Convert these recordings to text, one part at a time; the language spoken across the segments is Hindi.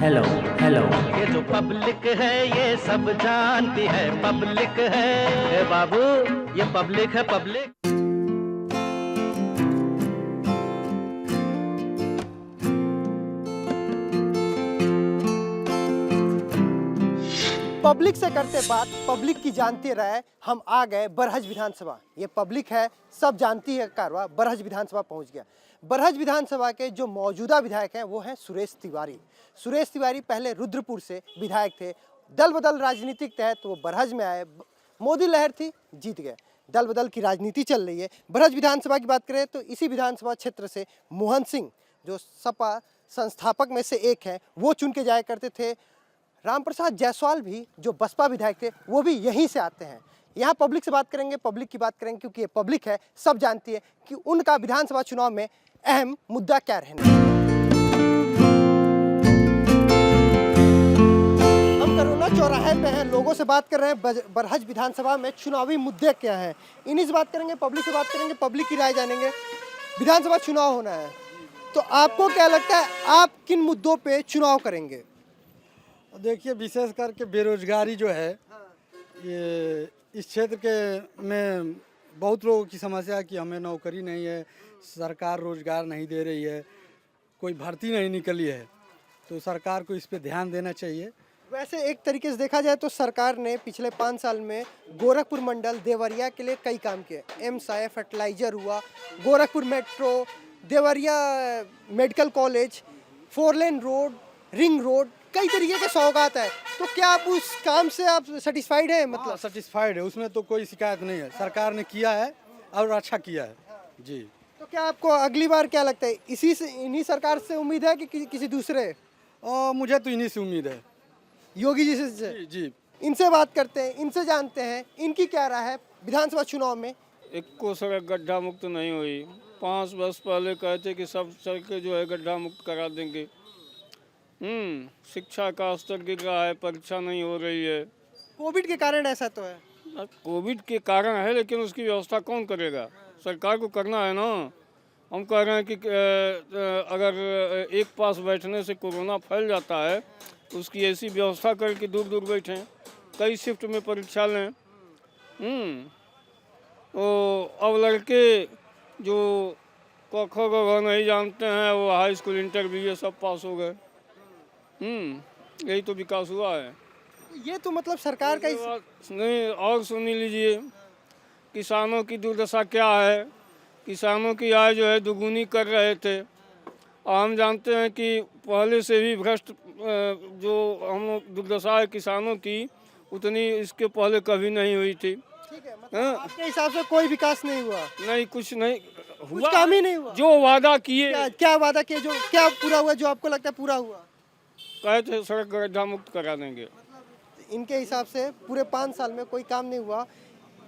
Hello hello. ये जो पब्लिक है ये सब जानती है, पब्लिक है ए बाबू, ये पब्लिक है पब्लिक। पब्लिक से करते बात, पब्लिक की जानती रहे। हम आ गए बरहज विधानसभा। ये पब्लिक है, सब जानती है कारवा। बरहज विधानसभा पहुंच गया। बरहज विधानसभा के जो मौजूदा विधायक हैं वो हैं सुरेश तिवारी। सुरेश तिवारी पहले रुद्रपुर से विधायक थे। दल बदल राजनीतिक तहत वो बरहज में आए। मोदी लहर थी, जीत गए। दल बदल की राजनीति चल रही है। बरहज विधानसभा की बात करें तो इसी विधानसभा क्षेत्र से मोहन सिंह, जो सपा संस्थापक में से एक है, वो चुन के जाया करते थे। रामप्रसाद जायसवाल भी, जो बसपा विधायक थे, वो भी यहीं से आते हैं। यहाँ पब्लिक से बात करेंगे, पब्लिक की बात करेंगे, क्योंकि ये पब्लिक है, सब जानती है कि उनका विधानसभा चुनाव में अहम मुद्दा क्या रहने। हम करोना चौराहे पे हैं, लोगों से बात कर रहे हैं बरहज विधानसभा में चुनावी मुद्दे क्या हैं। इन्हीं से बात करेंगे, पब्लिक से बात करेंगे, पब्लिक की राय जानेंगे। विधानसभा चुनाव होना है, तो आपको क्या लगता है, आप किन मुद्दों पे चुनाव करेंगे? देखिए, विशेष करके बेरोजगारी जो है, ये इस क्षेत्र के में बहुत लोगों की समस्या है कि हमें नौकरी नहीं है, सरकार रोजगार नहीं दे रही है, कोई भर्ती नहीं निकली है, तो सरकार को इस पे ध्यान देना चाहिए। वैसे एक तरीके से देखा जाए तो सरकार ने पिछले 5 साल में गोरखपुर मंडल देवरिया के लिए कई काम किए। एमसाय फर्टिलाइजर हुआ, Gorakhpur metro, Deoria medical college, 4 lane road, ring road, कई तरीके के सौगात है। तो क्या आप उस काम से आप सेटिस्फाइड हैं? मतलब सेटिस्फाइड है, उसमें तो कोई शिकायत नहीं है। सरकार ने किया है और अच्छा किया है जी। तो क्या आपको अगली बार क्या लगता है, इन्हीं सरकार से उम्मीद है कि किसी दूसरे? मुझे तो इन्हीं से उम्मीद है, योगी जी से। जी जी। इनसे बात करते हैं, इनसे जानते हैं इनकी क्या राय है विधानसभा चुनाव में। एक को सड़क गड्ढा मुक्त नहीं हुई। 5 वर्ष पहले कहते कि सब सड़कें जो है गड्ढा मुक्त करा देंगे। शिक्षा का स्तर गिर रहा है, परीक्षा नहीं हो रही है। कोविड के कारण ऐसा तो है। कोविड के कारण है, लेकिन उसकी व्यवस्था कौन करेगा? सरकार को करना है ना। हम कह रहे हैं कि अगर एक पास बैठने से कोरोना फैल जाता है तो उसकी ऐसी व्यवस्था करके दूर दूर बैठें, कई शिफ्ट में परीक्षा लें। तो अब लड़के जो क ख ग घ नहीं जानते हैं वो हाई स्कूल इंटरमीडिएट सब पास हो गए। यही तो विकास हुआ है। ये तो मतलब सरकार का नहीं, और सुन लीजिए, किसानों की दुर्दशा क्या है। किसानों की आय जो है दुगुनी कर रहे थे, और हम जानते हैं कि पहले से भी भ्रष्ट जो हम दुर्दशा है किसानों की, उतनी इसके पहले कभी नहीं हुई थी। ठीक है, मतलब आपके हिसाब से कोई विकास नहीं हुआ? नहीं, कुछ नहीं हुआ, कुछ काम ही नहीं हुआ। जो वादा किए। क्या वादा किए, जो क्या पूरा हुआ, जो आपको लगता है पूरा हुआ? कहे थे सड़क गड्ढा मुक्त करा देंगे। इनके हिसाब से पूरे 5 साल में कोई काम नहीं हुआ।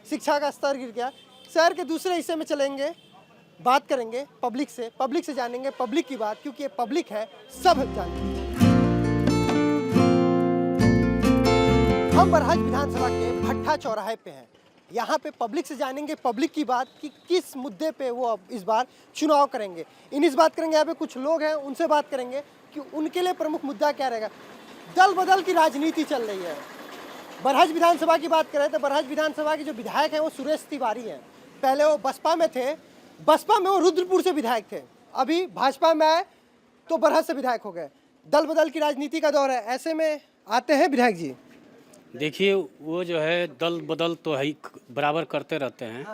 शिक्षा का स्तर गिर गया। शहर के दूसरे हिस्से में चलेंगे, बात करेंगे पब्लिक से जानेंगे पब्लिक की बात, क्योंकि ये पब्लिक है, सब जानती है। हम बरहज विधानसभा के भट्टा चौराहे पे हैं। यहाँ पे पब्लिक से जानेंगे पब्लिक की बात कि किस मुद्दे पे वो अब इस बार चुनाव करेंगे। इन्हीं से बात करेंगे। यहाँ पे कुछ लोग हैं, उनसे बात करेंगे कि उनके लिए प्रमुख मुद्दा क्या रहेगा। दल बदल की राजनीति चल रही है। बरहज विधानसभा की बात करें तो बरहज विधानसभा के जो विधायक हैं वो सुरेश तिवारी हैं। पहले वो बसपा में थे, बसपा में वो रुद्रपुर से विधायक थे। अभी भाजपा में आए तो बरहज से विधायक हो गए। दल बदल की राजनीति का दौर है, ऐसे में आते हैं विधायक जी। देखिए, वो जो है दल बदल तो है बराबर करते रहते हैं।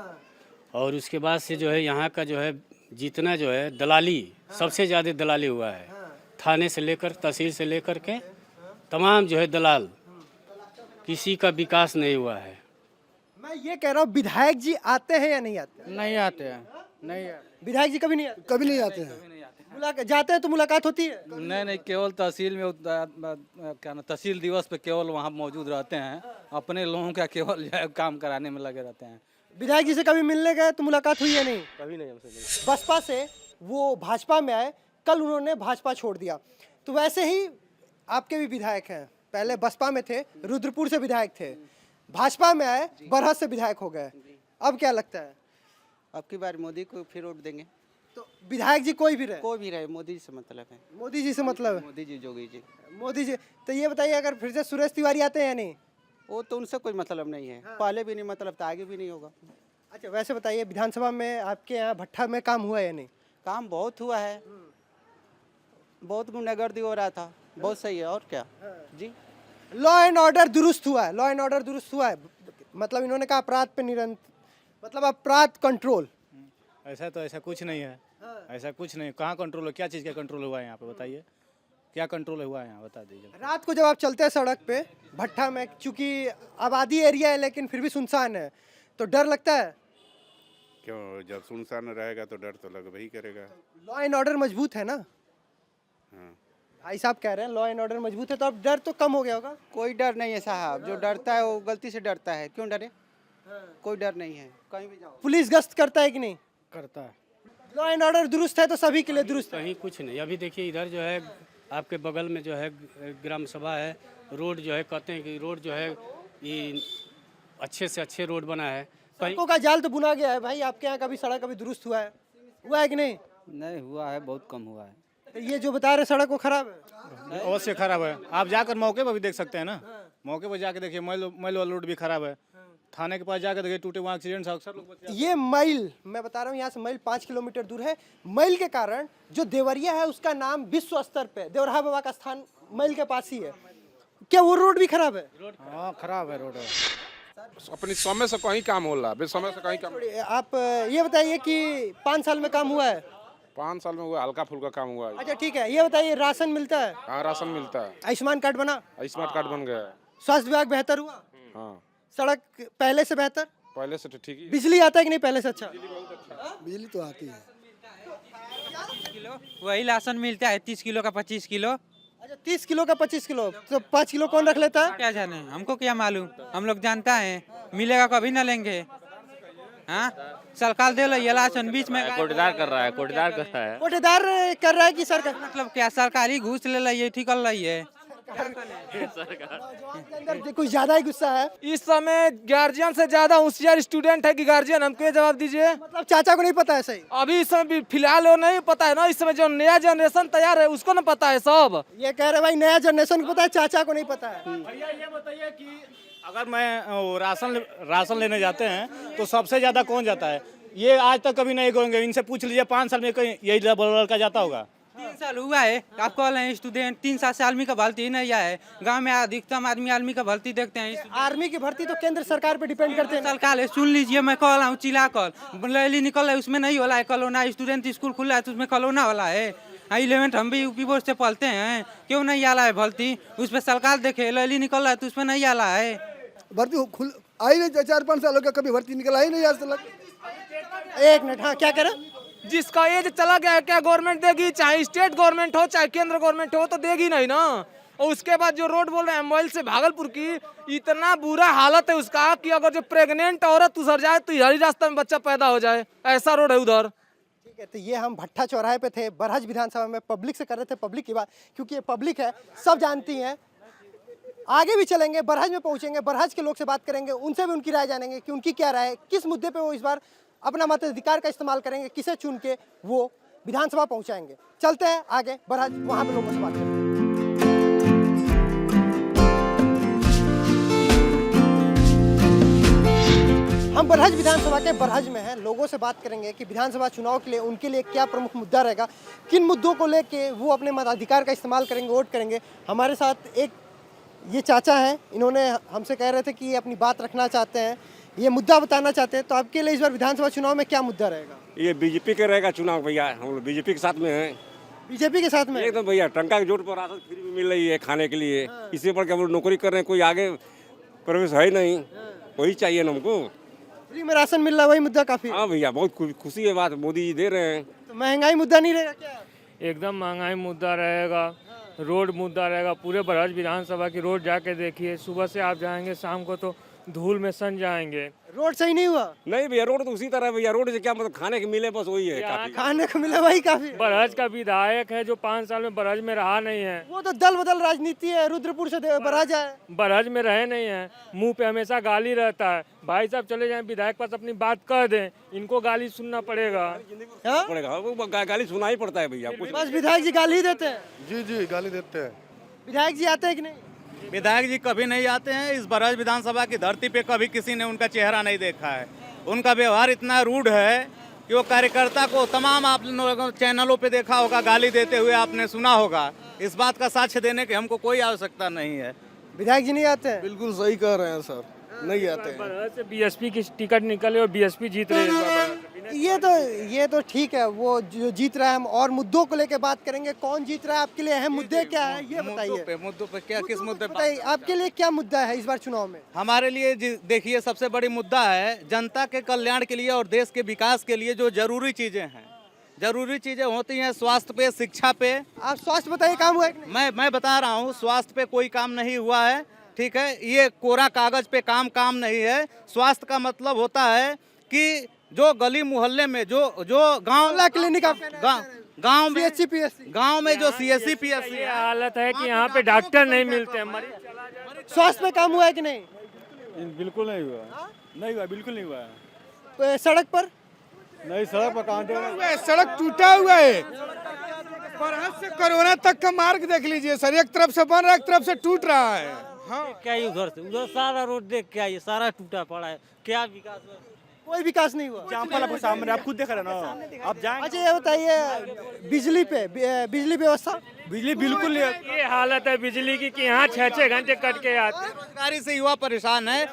और उसके बाद से जो है यहाँ का जो है जितना जो है दलाली, सबसे ज़्यादा दलाली हुआ है। थाने से लेकर तहसील से लेकर के तमाम जो है दलाल, किसी का विकास नहीं हुआ है। मैं ये कह रहा हूँ, विधायक जी आते हैं या नहीं आते? नहीं आते हैं, नहीं आते। विधायक जी कभी नहीं आते? कभी नहीं आते हैं। जाते हैं तो मुलाकात होती है? नहीं, केवल तहसील में क्या ना, तहसील दिवस पे केवल वहाँ मौजूद रहते हैं। अपने लोगों का केवल जो है काम कराने में लगे रहते हैं। विधायक जी से कभी मिलने गए तो मुलाकात हुई है? नहीं, कभी नहीं हमसे मिले। बसपा से वो भाजपा में आए, कल उन्होंने भाजपा छोड़ दिया। तो वैसे ही आपके भी विधायक हैं, पहले बसपा में थे, रुद्रपुर से विधायक थे, भाजपा में आए, बरहज से विधायक हो गए। अब क्या लगता है? अब की बार मोदी को फिर वोट देंगे। तो विधायक जी कोई भी रहे, कोई भी रहे, मोदी जी से मतलब है। मोदी जी से मतलब है? मोदी जी, जोगी जी, मोदी जी। तो ये बताइए अगर फिर से सुरेश तिवारी आते हैं या नहीं? वो तो उनसे कोई मतलब नहीं है, पहले भी नहीं मतलब था, आगे भी नहीं होगा। अच्छा वैसे बताइए विधानसभा में आपके यहाँ भट्ठा में काम हुआ है या नहीं? काम बहुत हुआ है, बहुत गुंडागर्दी हो रहा था, बहुत सही है। और क्या जी, लॉ एंड ऑर्डर दुरुस्त हुआ है, लॉ एंड ऑर्डर दुरुस्त हुआ है, मतलब इन्होंने कहा अपराध पे निरंतर, मतलब अपराध कंट्रोल। ऐसा तो ऐसा कुछ नहीं है, ऐसा कुछ नहीं। कहाँ कंट्रोल हो, क्या चीज़ का कंट्रोल हुआ है यहाँ पे बताइए, क्या कंट्रोल हुआ है यहाँ बता दीजिए। रात को जब आप चलते हैं सड़क पे भट्ठा में, चूंकि आबादी एरिया है लेकिन फिर भी सुनसान है, तो डर लगता है? क्यों, जब सुनसान रहेगा तो डर तो लगभग ही करेगा। लॉ एंड ऑर्डर मजबूत है ना? हाँ, भाई साहब कह रहे हैं लॉ एंड ऑर्डर मजबूत है, तो अब डर तो कम हो गया होगा। कोई डर नहीं है साहब, जो डरता है वो गलती से डरता है, क्यों डरे? कोई डर नहीं है, कहीं भी जाओ। पुलिस गश्त करता है कि नहीं? करता है। लॉ एंड ऑर्डर दुरुस्त है तो सभी के लिए दुरुस्त है। कहीं कुछ नहीं। अभी देखिए इधर जो है आपके बगल में जो है ग्राम सभा है, रोड जो है कहते हैं कि रोड जो है ये अच्छे से अच्छे रोड बना है। कहीं सड़कों का जाल तो बुना गया है भाई, आपके यहाँ कभी सड़क कभी दुरुस्त हुआ है कि नहीं? नहीं हुआ है, बहुत कम हुआ है। तो ये जो बता रहे सड़क वो खराब है। अवश्य खराब है, आप जाकर मौके पर भी देख सकते हैं ना, मौके पर जाकर देखिए मैल वाला रोड भी खराब है। थाने के पास जाकर देखिए टूटे वहाँ एक्सीडेंट अक्सर लोग बच ये मैल, मैं बता रहा हूँ यहाँ से मैल 5 किलोमीटर दूर है। मैल के कारण जो देवरिया है उसका नाम विश्व स्तर पे, देवरहा बाबा का स्थान मैल के पास ही है। क्या वो रोड भी खराब है? हाँ खराब है रोड। अपनी समय से कहीं काम होला, बेसमय से कहीं काम। आप ये बताइए कि 5 साल में काम हुआ है? 5 साल में हुआ, हल्का फुल्का काम हुआ है। अच्छा ठीक है, ये बताइए राशन मिलता है? हाँ, राशन मिलता है, आयुष्मान कार्ड बना? स्मार्ट कार्ड बन गया है। स्वास्थ्य विभाग बेहतर हुआ? हाँ, सड़क पहले से बेहतर? पहले से तो ठीक ही। बिजली आता है कि नहीं पहले से? अच्छा बिजली तो आती है। वही राशन मिलता है 30 किलो का 25 किलो। अच्छा 30 किलो का 25 किलो, तो 5 किलो कौन रख लेता है? क्या जाने, हमको क्या मालूम, हम लोग जानता है मिलेगा कभी ना लेंगे। हाँ सरकार दे रही है राशन, बीच में कोटेदार कर रहा है, कोटेदार कर रहा है। कोटेदार कर रहा है कि सरकार? मतलब क्या सरकारी घूस ले रही है, ठीक कर रही है। नौजवान के अंदर कुछ ज्यादा ही गुस्सा है। इस समय गार्जियन से ज्यादा होशियार स्टूडेंट है कि गार्जियन, हमको ये जवाब दीजिए। मतलब चाचा को नहीं पता है सही? अभी इस समय फिलहाल वो नहीं पता है ना, इस समय जो नया जनरेशन तैयार है उसको ना पता है सब। ये कह रहे भाई नया जनरेशन को पता है, चाचा को नहीं पता है। भैया ये बताइए कि अगर मैं राशन लेने जाते हैं तो सबसे ज़्यादा कौन जाता है? ये आज तक कभी नहीं कहेंगे, इनसे पूछ लीजिए 5 साल में कहीं यही लड़का जाता होगा। 3 साल हुआ है, आप कॉल हैं स्टूडेंट, 3 साल से आर्मी का भर्ती नहीं आया है। गांव में अधिकतम आदमी आर्मी का भर्ती देखते हैं। आर्मी की भर्ती तो केंद्र सरकार पे डिपेंड करते हैं। सरकार है, सुन लीजिए, मैं कॉल हूँ चिल्ला कॉल रैली निकल रहा है, उसमें नहीं हो रहा है कलोना। स्टूडेंट स्कूल खुला है तो उसमें कलोना वाला है। 11th हम भी यूपी बोर्ड से पढ़ते हैं, क्यों नहीं आ रहा है भर्ती? उस पर सरकार देखे रैली निकल रहा है तो उसमें नहीं आ रहा है भर्ती। आई नहीं, 4-5 साल हो गया, कभी भर्ती निकल आई नहीं आज तक। एक मिनट, हाँ क्या कह रहे? जिसका एज चला गया है क्या गवर्नमेंट देगी? चाहे स्टेट गवर्नमेंट हो चाहे केंद्र गवर्नमेंट हो तो देगी नहीं ना। और उसके बाद जो रोड बोल रहे हैं मोबाइल से भागलपुर की, इतना बुरा हालत है उसका कि अगर जो प्रेग्नेंट औरत उधर जाए तो यही रास्ते में बच्चा पैदा हो जाए, ऐसा रोड है उधर। ठीक है, तो ये हम भट्ठा चौराहे पे थे, बरहज विधानसभा में पब्लिक से कर रहे थे पब्लिक की बात, क्योंकि ये पब्लिक है, सब जानती हैं। आगे भी चलेंगे, बरहज में पहुंचेंगे, बरहज के लोग से बात करेंगे, उनसे भी उनकी राय जानेंगे कि उनकी क्या राय है, किस मुद्दे पे वो इस बार अपना मताधिकार का इस्तेमाल करेंगे, किसे चुन के वो विधानसभा पहुंचाएंगे। चलते हैं आगे बरहज, वहां पे लोगों से बात करेंगे। हम बरहज विधानसभा के बरहज में हैं, लोगों से बात करेंगे कि विधानसभा चुनाव के लिए उनके लिए क्या प्रमुख मुद्दा रहेगा, किन मुद्दों को लेके वो अपने मताधिकार का इस्तेमाल करेंगे, वोट करेंगे। हमारे साथ एक ये चाचा हैं, इन्होंने हमसे कह रहे थे कि ये अपनी बात रखना चाहते हैं, ये मुद्दा बताना चाहते हैं। तो आपके लिए इस बार विधानसभा चुनाव में क्या मुद्दा रहेगा? ये बीजेपी के रहेगा चुनाव भैया, हम लोग बीजेपी के साथ में हैं। बीजेपी के साथ में एकदम भैया, टंका के जोर पर राशन फ्री में मिल रही है खाने के लिए। इससे बढ़ के हम लोग नौकरी कर रहे हैं, कोई आगे प्रवेश है नहीं, वही चाहिए ना हमको। फ्री में राशन मिल रहा है, वही मुद्दा काफी है। हाँ भैया, बहुत खुशी है बात, मोदी जी दे रहे हैं। तो महंगाई मुद्दा नहीं रहेगा क्या? एकदम महंगाई मुद्दा रहेगा, रोड मुद्दा रहेगा। पूरे बरहज विधानसभा की रोड जाके देखिए, सुबह से आप जाएंगे शाम को तो धूल में सन जाएंगे। रोड सही नहीं हुआ? नहीं भैया, रोड तो उसी तरह है भैया, रोड से क्या मतलब, खाने के मिले बस वही है काफी। खाने को मिला वही काफी। बरहज का विधायक है जो 5 साल में बरहज में रहा नहीं है। वो तो दल बदल राजनीति है, रुद्रपुर से बरहज है। बरहज में रहे नहीं है, मुंह पे हमेशा गाली रहता है। भाई साहब चले जाएं विधायक पास अपनी बात कह दें, इनको गाली सुनना पड़ेगा। पड़ेगा, वो गाली सुना ही पड़ता है भैया कुछ। बस विधायक जी गाली देते हैं? जी जी गाली देते हैं। विधायक जी आते हैं कि नहीं? विधायक जी कभी नहीं आते हैं। इस बरहज विधानसभा की धरती पे कभी किसी ने उनका चेहरा नहीं देखा है। उनका व्यवहार इतना रूड है कि वो कार्यकर्ता को, तमाम आप लोगों चैनलों पे देखा होगा, गाली देते हुए आपने सुना होगा। इस बात का साक्ष्य देने की हमको कोई आवश्यकता नहीं है। विधायक जी नहीं आते हैं? बिल्कुल सही कह रहे हैं सर, नहीं आते हैं। बरहज से बीएसपी की टिकट निकले और बीएसपी जीत रही है। ये तो ठीक है, वो जो जीत रहा है। हम और मुद्दों को लेकर बात करेंगे। कौन जीत रहा है, आपके लिए अहम मुद्दे क्या है ये बताइए। मुद्दों पे क्या, किस मुद्दे पे? बताइए आपके लिए क्या मुद्दा है इस बार चुनाव में? हमारे लिए देखिए, सबसे बड़ी मुद्दा है जनता के कल्याण के लिए और देश के विकास के लिए जो जरूरी चीजें हैं। जरूरी चीजें होती हैं स्वास्थ्य पे, शिक्षा पे। आप स्वास्थ्य बताइए, काम हुआ है कि नहीं? मैं बता रहा हूँ, स्वास्थ्य पे कोई काम नहीं हुआ है। ठीक है, ये कोरा कागज पे काम नहीं है। स्वास्थ्य का मतलब होता है कि जो गली मोहल्ले में जो गांव क्लिनिक, गांव में CHC गांव में जो CSC PSC ये हालत है कि यहाँ पे डॉक्टर नहीं मिलते हैं। मरीज चला जाए। स्वास्थ्य पे काम हुआ है कि नहीं? बिल्कुल नहीं हुआ, नहीं हुआ, बिल्कुल नहीं हुआ। सड़क पर नहीं, सड़क पर कहाँ? सड़क टूटा हुआ है। बरहज से कोरोना तक का मार्ग देख लीजिए सर, एक तरफ से बन रहा है, एक तरफ से टूट रहा है। हाँ, क्या ही उधर सारा रोड देख के आइए, सारा टूटा पड़ा है। क्या विकास हुआ? कोई विकास नहीं हुआ। आपके सामने आप खुद देख रहे हैं ना, आप जाएंगे। अच्छा ये बताइए, बिजली व्यवस्था? बिजली बिल्कुल नहीं है। ये हालत है बिजली की कि यहाँ 6-6 घंटे कट के आते हैं। बेरोजगारी से युवा परेशान है।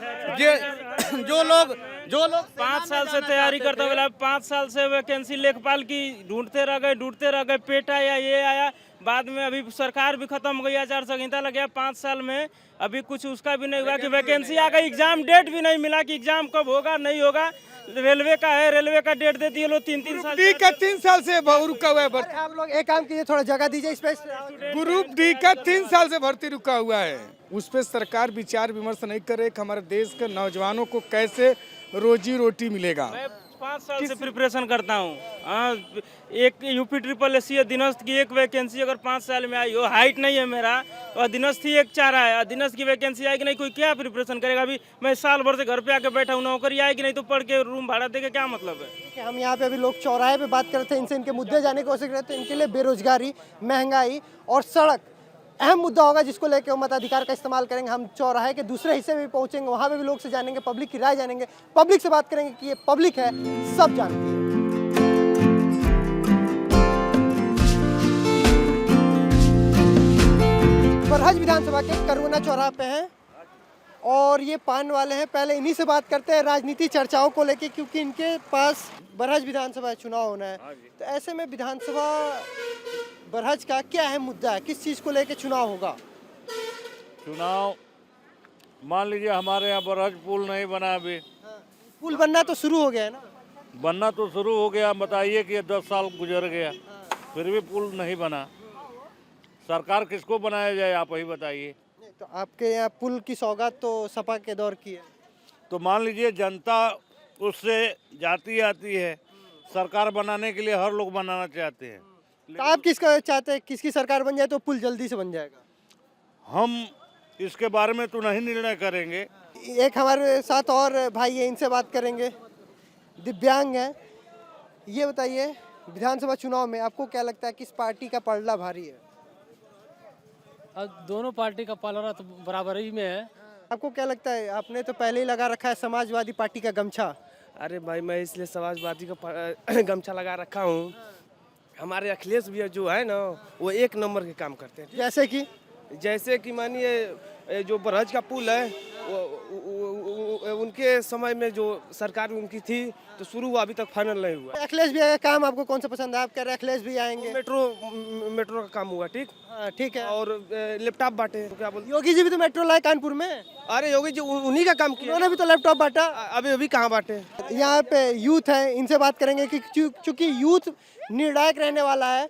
जो लोग 5 साल से तैयारी करते हुए 5 साल से वैकेंसी लेखपाल की ढूंढते रह गए, पेट आया, ये आया, बाद में अभी सरकार भी खत्म हो गई, आचार संहिता लग गया 5 साल में, अभी कुछ उसका भी नहीं हुआ कि वैकेंसी आ गई, एग्जाम डेट भी नहीं मिला कि एग्जाम कब होगा नहीं होगा। रेलवे का है, रेलवे का डेट दे दिए लोग 3-3 साल। 3 साल से रुका हुआ है। आप लोग एक काम कीजिए, थोड़ा जगह दीजिए इस पे। ग्रुप डी का 3 साल से भर्ती रुका हुआ है। उस पर सरकार विचार विमर्श नहीं कर रही कि हमारे देश के नौजवानों को कैसे रोजी रोटी मिलेगा। मैं 5 साल से प्रिपरेशन करता हूँ। हाँ, एक यूपी SSC अधीनस्थ की एक वैकेंसी अगर 5 साल में आई हो, हाइट नहीं है मेरा, और अधीनस्थ ही एक 4 है, अधीनस्थ की वैकेंसी आएगी नहीं, कोई क्या प्रिपरेशन करेगा? अभी मैं साल भर से घर पे आके बैठा हूँ, नौकरी आएगी नहीं तो पढ़ के रूम भाड़ा दे के क्या मतलब है? हम यहाँ पे अभी लोग चौराहे पे बात करते हैं, इनके मुद्दे जाने की कोशिश करते हैं। इनके लिए बेरोजगारी, महंगाई और सड़क अहम मुद्दा होगा जिसको लेकर वो मताधिकार का इस्तेमाल करेंगे। हम चौराहे के दूसरे हिस्से में भी पहुंचेंगे, वहाँ पे भी लोग से जानेंगे, पब्लिक की राय जानेंगे, पब्लिक से बात करेंगे कि ये पब्लिक है, सब जानती है। बरहज विधानसभा के करुणा चौराहा पे हैं और ये पान वाले हैं। पहले इन्हीं से बात करते हैं राजनीति चर्चाओं को लेके, क्योंकि इनके पास बरहज विधानसभा चुनाव होना है। तो ऐसे में विधानसभा बरहज का क्या अहम मुद्दा है, किस चीज़ को लेके चुनाव होगा? चुनाव मान लीजिए हमारे यहाँ बरहज पुल नहीं बना, अभी पुल बनना तो शुरू हो गया है ना? बनना तो शुरू हो गया, बताइए कि 10 साल गुजर गया फिर भी पुल नहीं बना। सरकार किसको बनाया जाए आप ही बताइए। तो आपके यहाँ पुल की सौगात तो सपा के दौर की है। तो मान लीजिए जनता उससे जाती आती है, सरकार बनाने के लिए हर लोग बनाना चाहते हैं। तो आप किसका चाहते हैं, किसकी सरकार बन जाए तो पुल जल्दी से बन जाएगा? हम इसके बारे में तो नहीं निर्णय करेंगे। एक हमारे साथ और भाई है, इनसे बात करेंगे, दिव्यांग हैं। ये बताइए, विधानसभा चुनाव में आपको क्या लगता है किस पार्टी का पलड़ा भारी है? अब दोनों पार्टी का पलड़ा तो बराबर ही में है। आपको क्या लगता है? आपने तो पहले ही लगा रखा है समाजवादी पार्टी का गमछा। अरे भाई, मैं इसलिए समाजवादी का गमछा लगा रखा हूँ। हमारे अखिलेश भैया जो है ना, वो 1 नंबर के काम करते हैं। जैसे कि मानिए जो बरहज का पुल है, उनके समय में जो सरकार उनकी थी तो शुरू हुआ, अभी तक फाइनल नहीं हुआ। अखिलेश भैया का काम आपको कौन सा पसंद है? आप कह रहे हैं अखिलेश भी आएंगे। मेट्रो का काम हुआ, ठीक। हाँ ठीक है। और लैपटॉप बांटे, क्या बोलते? योगी जी भी तो मेट्रो लाए कानपुर में। अरे योगी जी उन्हीं का काम किया। उन्होंने भी तो लैपटॉप बांटा। अभी कहाँ बांटे? यहाँ पे यूथ है, इनसे बात करेंगे कि चूंकि यूथ निर्णायक रहने वाला है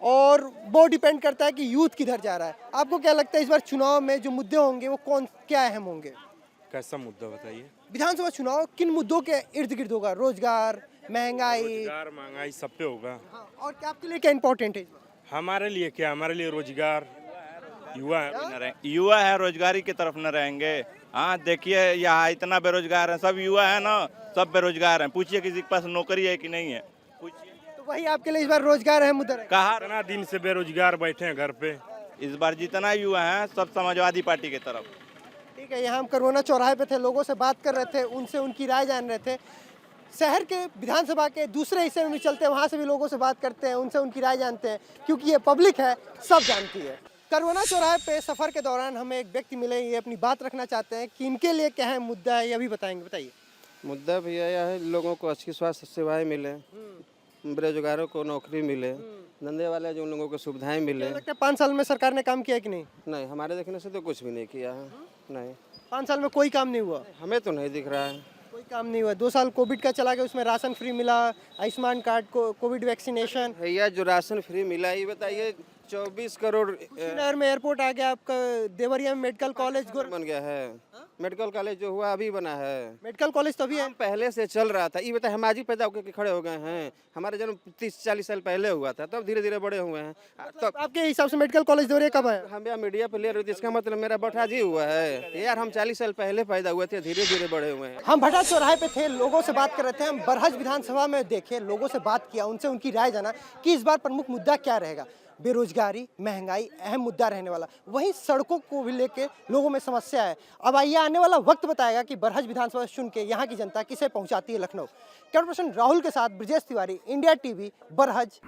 और वो डिपेंड करता है कि यूथ किधर जा रहा है। आपको क्या लगता है इस बार चुनाव में जो मुद्दे होंगे वो क्या अहम होंगे? कैसा मुद्दा बताइए? विधानसभा चुनाव किन मुद्दों के इर्द गिर्द होगा? रोजगार, महंगाई, रोजगार महंगाई सब पे होगा। हाँ, और क्या आपके लिए क्या इंपॉर्टेंट है इस बार? हमारे लिए क्या? हमारे लिए रोजगार, युवा युवा है, रोजगारी की तरफ न रहेंगे। हाँ देखिए यहाँ इतना बेरोजगार है, सब युवा है ना, सब बेरोजगार हैं। पूछिए किसी के पास नौकरी है कि नहीं है, पूछिए। तो वही आपके लिए इस बार रोजगार है मुद्दा है। कहा इतना दिन से बेरोजगार बैठे हैं घर पे। इस बार जितना युवा है सब समाजवादी पार्टी की तरफ। ठीक है, यहाँ हम करोना चौराहे पे थे, लोगों से बात कर रहे थे, उनसे उनकी राय जान रहे थे। शहर के विधानसभा के दूसरे हिस्से में भी चलते हैं, वहाँ से भी लोगों से बात करते हैं, उनसे उनकी राय जानते हैं, क्योंकि ये पब्लिक है, सब जानती है। करोना चौराहे पे सफ़र के दौरान हमें एक व्यक्ति मिले, ये अपनी बात रखना चाहते हैं कि इनके लिए क्या है मुद्दा है, ये भी बताएंगे। बताइए। मुद्दा भैया यह है, लोगों को अच्छी स्वास्थ्य सेवाएं मिले, बेरोजगारों को नौकरी मिले, धंधे वाले जो लोगों को सुविधाएं मिले। लगता है 5 साल में सरकार ने काम किया कि नहीं? नहीं, हमारे देखने से तो कुछ भी नहीं किया है। नहीं, 5 साल में कोई काम नहीं हुआ? हमें तो नहीं दिख रहा है कोई काम नहीं हुआ। 2 साल कोविड का चला गया, उसमें राशन फ्री मिला, आयुष्मान कार्ड को, कोविड वैक्सीनेशन। भैया जो राशन फ्री मिला, ये बताइए 24 करोड़ कुशीनगर में एयरपोर्ट आ गया, आपका देवरिया में मेडिकल कॉलेज बन गया है। मेडिकल कॉलेज जो हुआ अभी बना है। मेडिकल कॉलेज तो अभी है, पहले से चल रहा था। ये बताइए हम आज ही पैदा होकर खड़े हो गए हैं, हमारे जन्म 30-40 साल पहले हुआ था, तब धीरे धीरे बड़े हुए हैं। तो आपके हिसाब से मेडिकल कॉलेज देवरिया कब आया? हम यहाँ मीडिया पे ले रहे थे, इसका मतलब मेरा बठाज ही हुआ है यार। हम 40 साल पहले पैदा हुए थे, धीरे धीरे बड़े हुए हैं। हम भटा चौराहे पे थे, लोगों से बात कर रहे थे। हम बरहज विधानसभा में देखे, लोगों से बात किया, उनसे उनकी राय जाना कि इस बार प्रमुख मुद्दा क्या रहेगा। बेरोजगारी, महंगाई अहम मुद्दा रहने वाला, वहीं सड़कों को भी लेके लोगों में समस्या है। अब आइए आने वाला वक्त बताएगा कि बरहज विधानसभा चुन के यहाँ की जनता किसे पहुँचाती है लखनऊ। कैमरा पर्सन राहुल के साथ ब्रजेश तिवारी, इंडिया टीवी, बरहज।